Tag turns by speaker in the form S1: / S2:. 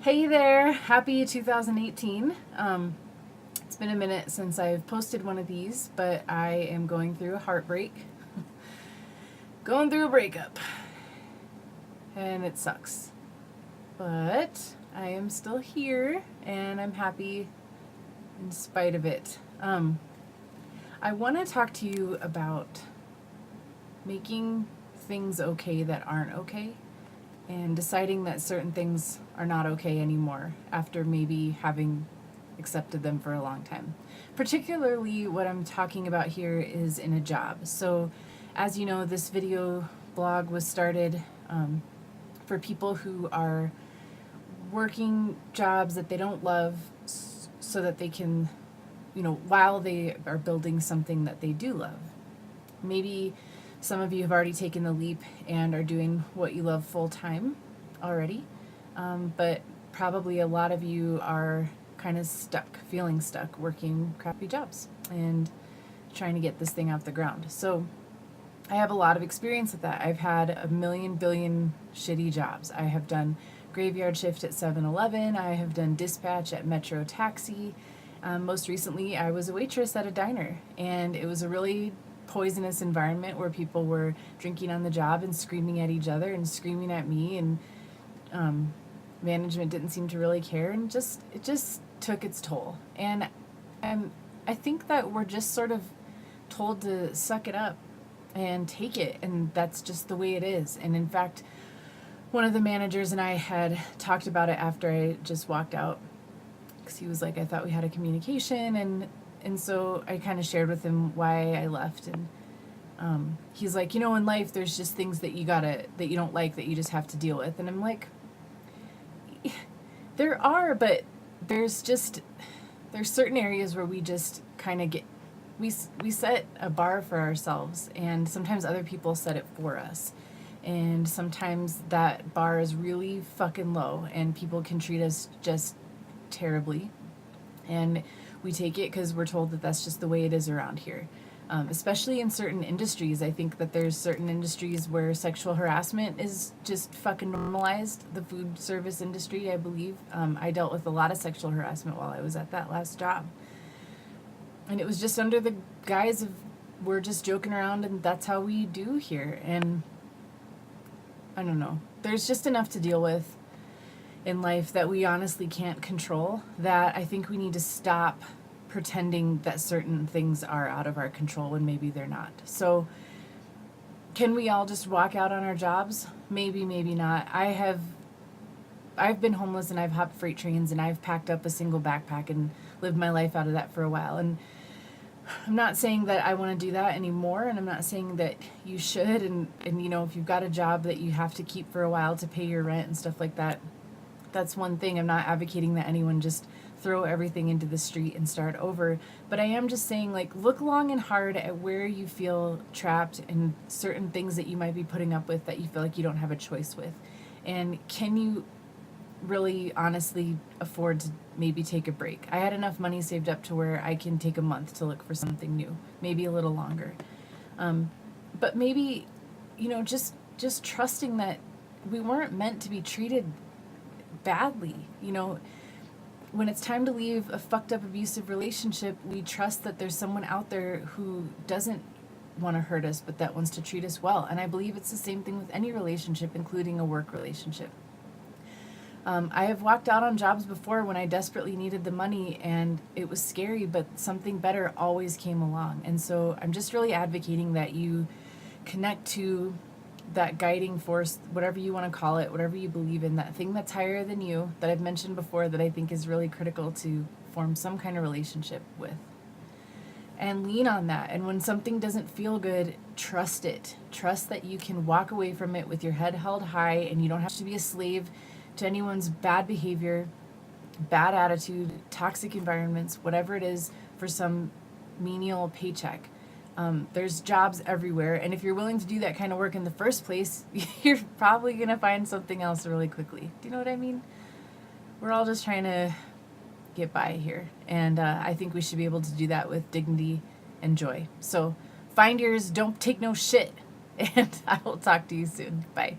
S1: Hey there, happy 2018. It's been a minute since I've posted one of these, but I am going through a heartbreak, going through a breakup, and it sucks. But I am still here, and I'm happy in spite of it. I want to talk to you about making things okay that aren't okay, and deciding that certain things are not okay anymore after maybe having accepted them for a long time. Particularly what I'm talking about here is in a job. So as you know, this video blog was started for people who are working jobs that they don't love so that they can, while they are building something that they do love. Maybe some of you have already taken the leap and are doing what you love full time already, but probably a lot of you are kind of stuck, feeling stuck, working crappy jobs and trying to get this thing off the ground. So I have a lot of experience with that. I've had a million billion shitty jobs. I have done graveyard shift at 7-Eleven. I have done dispatch at Metro Taxi. Most recently, I was a waitress at a diner, and it was a really poisonous environment where people were drinking on the job and screaming at each other and screaming at me, and management didn't seem to really care, and it just took its toll. And I think that we're just sort of told to suck it up and take it, and that's just the way it is. And in fact, one of the managers and I had talked about it after I just walked out, because he was like, I thought we had a communication, and so I kind of shared with him why I left, and he's like, in life there's just things that you don't like, that you just have to deal with. And I'm like, there are, but there's certain areas where we just kind of we set a bar for ourselves, and sometimes other people set it for us, and sometimes that bar is really fucking low, and people can treat us just terribly, and we take it because we're told that that's just the way it is around here. Especially in certain industries. I think that there's certain industries where sexual harassment is just fucking normalized. The food service industry, I believe. I dealt with a lot of sexual harassment while I was at that last job. And it was just under the guise of, we're just joking around and that's how we do here. And I don't know. There's just enough to deal with in life that we honestly can't control, that I think we need to stop pretending that certain things are out of our control when maybe they're not. So can we all just walk out on our jobs? Maybe, maybe not. I've been homeless, and I've hopped freight trains, and I've packed up a single backpack and lived my life out of that for a while. And I'm not saying that I want to do that anymore, and I'm not saying that you should. And if you've got a job that you have to keep for a while to pay your rent and stuff like that, that's one thing. I'm not advocating that anyone just throw everything into the street and start over. But I am just saying, look long and hard at where you feel trapped and certain things that you might be putting up with that you feel like you don't have a choice with. And can you really honestly afford to maybe take a break? I had enough money saved up to where I can take a month to look for something new, maybe a little longer. But maybe, just trusting that we weren't meant to be treated badly. When it's time to leave a fucked up abusive relationship, we trust that there's someone out there who doesn't want to hurt us, but that wants to treat us well. And I believe it's the same thing with any relationship, including a work relationship. I have walked out on jobs before when I desperately needed the money, and it was scary, but something better always came along. And so I'm just really advocating that you connect to that guiding force, whatever you want to call it, whatever you believe in, that thing that's higher than you, that I've mentioned before, that I think is really critical to form some kind of relationship with. And lean on that. And when something doesn't feel good, trust it. Trust that you can walk away from it with your head held high, and you don't have to be a slave to anyone's bad behavior, bad attitude, toxic environments, whatever it is, for some menial paycheck. There's jobs everywhere, and if you're willing to do that kind of work in the first place, you're probably going to find something else really quickly. Do you know what I mean? We're all just trying to get by here, and I think we should be able to do that with dignity and joy. So find yours, don't take no shit, and I will talk to you soon. Bye.